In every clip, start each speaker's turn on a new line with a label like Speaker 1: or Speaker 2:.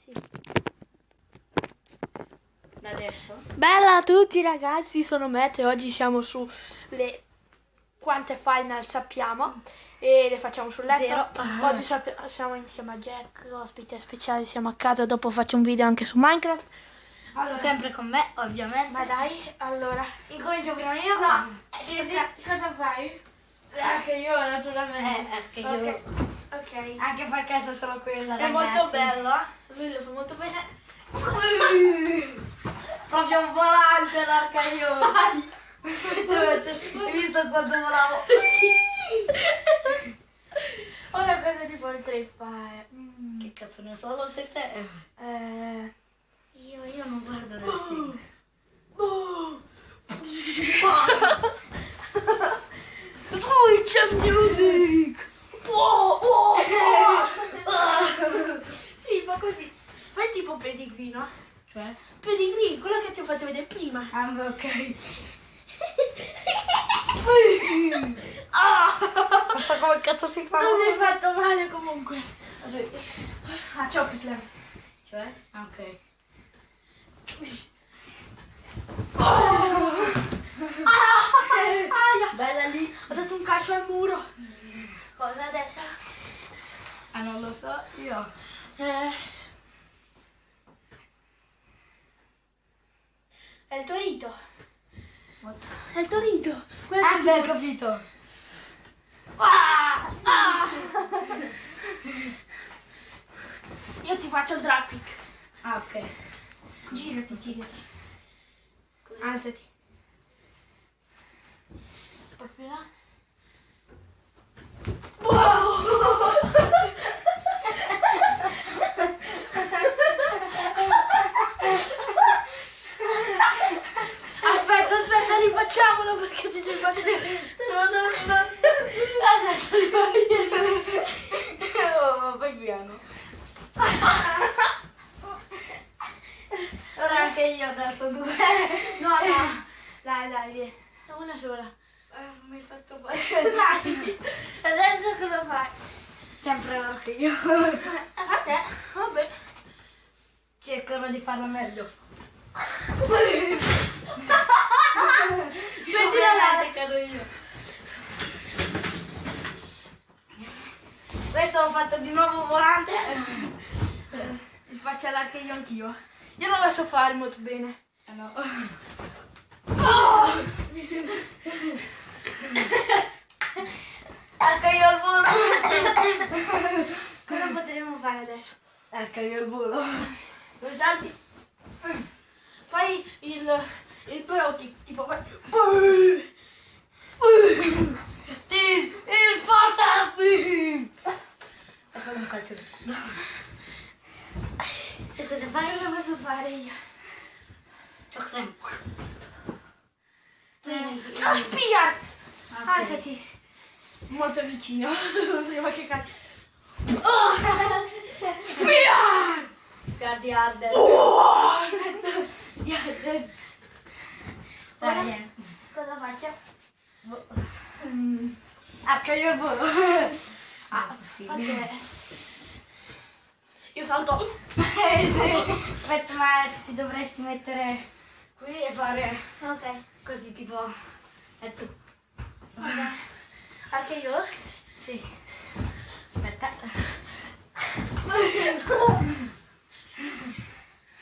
Speaker 1: Sì.
Speaker 2: Adesso?
Speaker 1: Bella a tutti ragazzi, sono Matt e oggi siamo su le quante final sappiamo e le facciamo sul letto.
Speaker 2: Zero.
Speaker 1: Oggi siamo insieme a Jack, ospite speciale, siamo a casa, dopo faccio un video anche su Minecraft. Allora,
Speaker 2: Sempre con me, ovviamente.
Speaker 1: ma dai, allora.
Speaker 2: Incomincio prima io?
Speaker 1: No,
Speaker 2: Sì,
Speaker 1: cosa fai?
Speaker 2: Anche io, naturalmente. Anche io.
Speaker 1: Ok.
Speaker 2: Anche perché so solo quella,
Speaker 1: È
Speaker 2: ragazzi.
Speaker 1: molto bello, lui lo fa molto bene.
Speaker 2: Proprio un volante l'arcaiolo. Hai visto quando volavo?
Speaker 1: Sì. Ora cosa ti potrei fare?
Speaker 2: Che cazzo ne so, lo sai te? Io non guardo resti.
Speaker 1: Switch music! Sì, fa così. Fai tipo pedigree, no?
Speaker 2: Cioè?
Speaker 1: Pedigree, quello che ti ho fatto vedere prima.
Speaker 2: Ah, beh, ok. Non so come cazzo si fa.
Speaker 1: Non mi hai fatto male comunque. Ah, ciao Pitler.
Speaker 2: Cioè? Ah, ok. Bella lì.
Speaker 1: Ho dato un calcio al muro. Cosa adesso?
Speaker 2: Ah, non lo so, io.
Speaker 1: È il torito. È il torito. Quello
Speaker 2: Ah,
Speaker 1: che
Speaker 2: beh, ho capito.
Speaker 1: Io ti faccio il drag kick.
Speaker 2: Ah, ok.
Speaker 1: Girati.
Speaker 2: Così.
Speaker 1: Alzati. Proprio là. Aspetta, rifacciamolo perché ti sei fatto. No. Aspetta, rifacciamolo.
Speaker 2: Oh, vai piano. Ora anche io adesso due.
Speaker 1: No. Dai, vieni. Una sola.
Speaker 2: Mi hai fatto male.
Speaker 1: Dai. Adesso cosa fai?
Speaker 2: Sempre anche io.
Speaker 1: A te? Vabbè.
Speaker 2: Cercherò di farlo meglio.
Speaker 1: Metti la lata.
Speaker 2: Cado io. Questo l'ho fatto di nuovo volante.
Speaker 1: Ti faccio l'arco io anch'io. Io non la so fare molto bene.
Speaker 2: No. Anche io al volo.
Speaker 1: Cosa potremmo fare adesso?
Speaker 2: Anche io al volo. Dove salti?
Speaker 1: Fai il pro tipo fai.
Speaker 2: Il forte. E poi un calcio di culo. E cosa fai?
Speaker 1: Cosa posso fare io?
Speaker 2: Ciao,
Speaker 1: No, spia!
Speaker 2: Ok.
Speaker 1: Alzati. Molto vicino. Prima che cadi. Spia!
Speaker 2: Guardi Arden. Dai, vieni.
Speaker 1: Cosa faccio?
Speaker 2: Anche io al volo.
Speaker 1: Ah,
Speaker 2: possibile.
Speaker 1: ok. Io salto.
Speaker 2: Sì. Aspetta, ma ti dovresti mettere qui e fare
Speaker 1: Ok.
Speaker 2: così tipo. E tu.
Speaker 1: Vabbè. Anche io?
Speaker 2: Sì. Aspetta.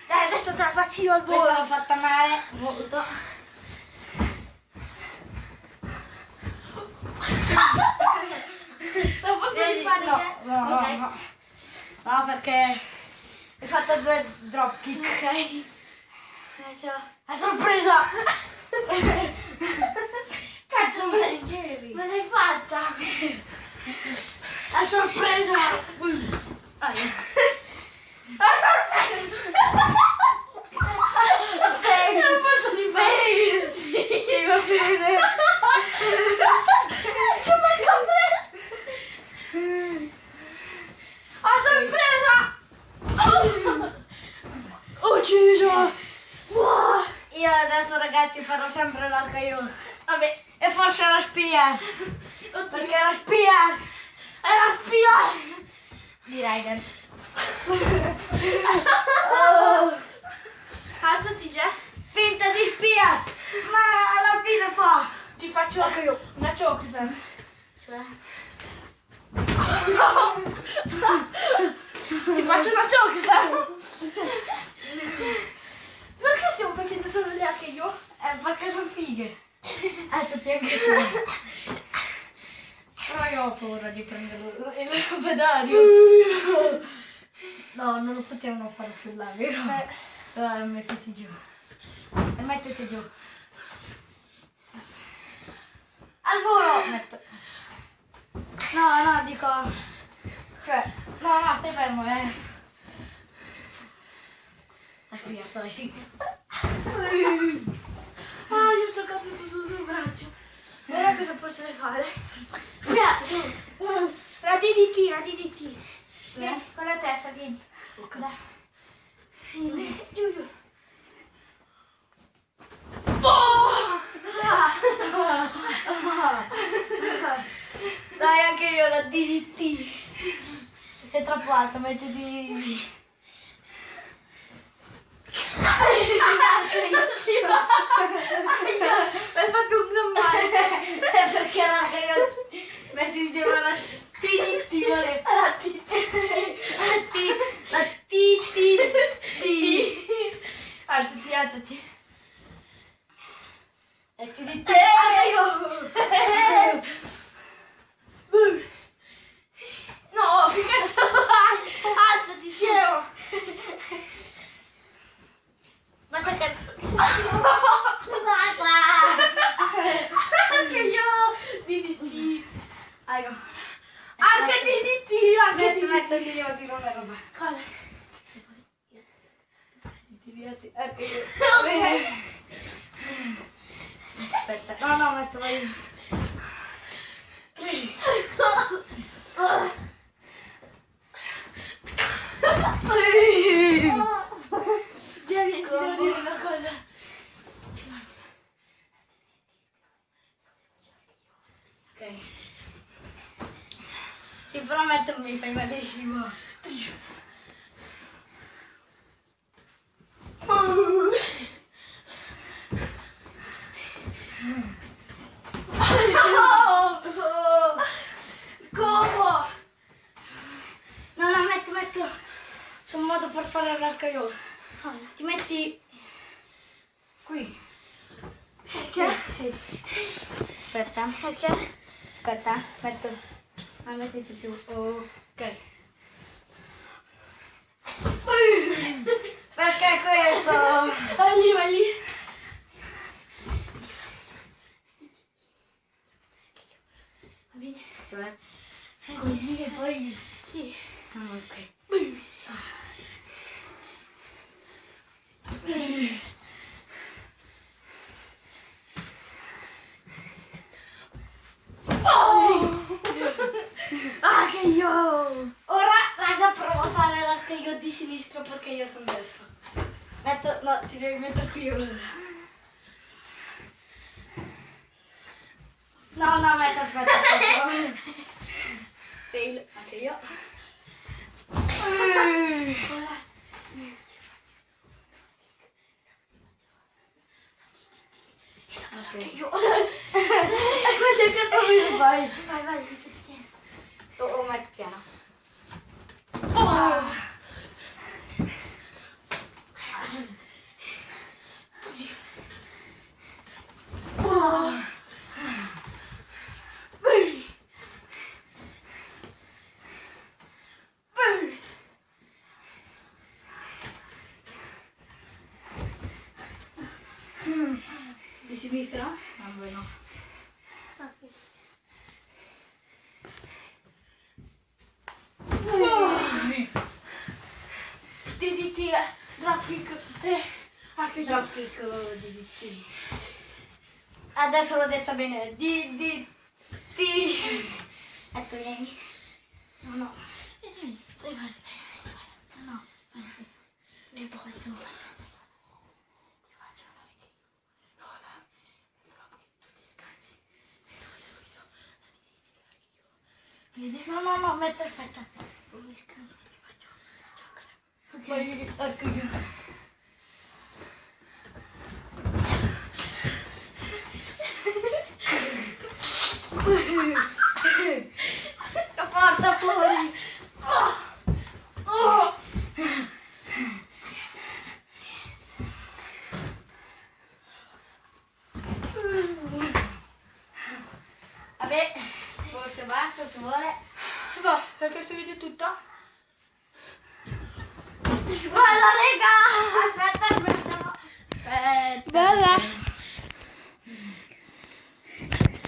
Speaker 1: Dai, adesso te la faccio io al
Speaker 2: Questa
Speaker 1: volo.
Speaker 2: l'ho fatta male molto.
Speaker 1: Lo posso
Speaker 2: Vedi?
Speaker 1: rifare?
Speaker 2: No,
Speaker 1: Ok.
Speaker 2: no. No, perché hai fatto 2 drop kick.
Speaker 1: Ok. Adesso.
Speaker 2: A sorpresa!
Speaker 1: Cazzo,
Speaker 2: Non leggevi.
Speaker 1: me l'hai fatta?
Speaker 2: A sorpresa! Vai.
Speaker 1: A sorpresa! Non posso rifare.
Speaker 2: Sì, va bene.
Speaker 1: Ci ho manca preso. A sorpresa! Ucciso! Wow.
Speaker 2: Io adesso ragazzi farò sempre l'arcaiolo. Vabbè, e forse la spia.
Speaker 1: Oddio.
Speaker 2: Perché la spia
Speaker 1: È la spia!
Speaker 2: di Raiden.
Speaker 1: Alzati, Jeff.
Speaker 2: Finta di spia! Ma alla fine fa!
Speaker 1: Ti faccio anche io una chokeslam.
Speaker 2: Cioè?
Speaker 1: Ti faccio una chokeslam. Perché stiamo facendo solo le anche io?
Speaker 2: Perché sono fighe. Alzati anche tu. Però io ho paura di prendere il lampedario. No, non lo potevano fare più là, vero? Allora mettiti giù. E mettiti giù. Al volo! Metto. No, dico... Cioè, no, stai fermo, La qui, dai, sì.
Speaker 1: Ah, io sono caduto sul suo braccio. Ora cosa posso fare? La DDT. Vieni, con la testa, vieni. Dai. Vieni, giù.
Speaker 2: Dai, anche io la DDT. Sei troppo alto, mettiti...
Speaker 1: Hai fatto un plombare.
Speaker 2: Perché anche io messi insieme la TDT, vale? La TTT.
Speaker 1: Alzati.
Speaker 2: La TDT. Anche io.
Speaker 1: No, che cazzo fai? Alzati, scemo.
Speaker 2: Basta che...
Speaker 1: Anche io. DDT.
Speaker 2: Ecco.
Speaker 1: Anche DDT.
Speaker 2: Metti, levati una roba.
Speaker 1: Cosa?
Speaker 2: Tirati, anche io.
Speaker 1: Ok.
Speaker 2: Aspetta, no, metto vai.
Speaker 1: Jerry, ti devo dire una cosa.
Speaker 2: Ok. Sì, però mi fai malissimo.
Speaker 1: Come?
Speaker 2: No, metto su un modo per fare l'arcaiola. Ti metti qui.
Speaker 1: Perché?
Speaker 2: Sì. Aspetta.
Speaker 1: Perché?
Speaker 2: Aspetta, mettiti più. Ok. Perché questo?
Speaker 1: Vai lì. Va bene?
Speaker 2: Cioè, così e poi...
Speaker 1: Sì.
Speaker 2: Ah, ok.
Speaker 1: Anche io.
Speaker 2: Ora, raga, provo a fare l'arcaio di sinistra perché io sono destro. No, ti devi mettere qui ora. No, aspetta. Fail, anche io.
Speaker 1: Anche io.
Speaker 2: E quante cazzo mi fai?
Speaker 1: Vai, che ti schiena.
Speaker 2: Oh, metti piano.
Speaker 1: Oh.
Speaker 2: Di sinistra? Ah, bueno.
Speaker 1: DDT, dropkick, anche io.
Speaker 2: Dropkick DDT. Adesso l'ho detta bene. DDT. E tu vieni. No. No. Ti faccio. No, aspetta. Non mi scanso, ti faccio. Vai, ecco giù. La porta fuori. Vabbè, forse basta, se vuole.
Speaker 1: Va, per questo video è tutto.
Speaker 2: Guarda, raga! Aspetta.
Speaker 1: Bella.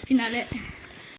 Speaker 2: Finale.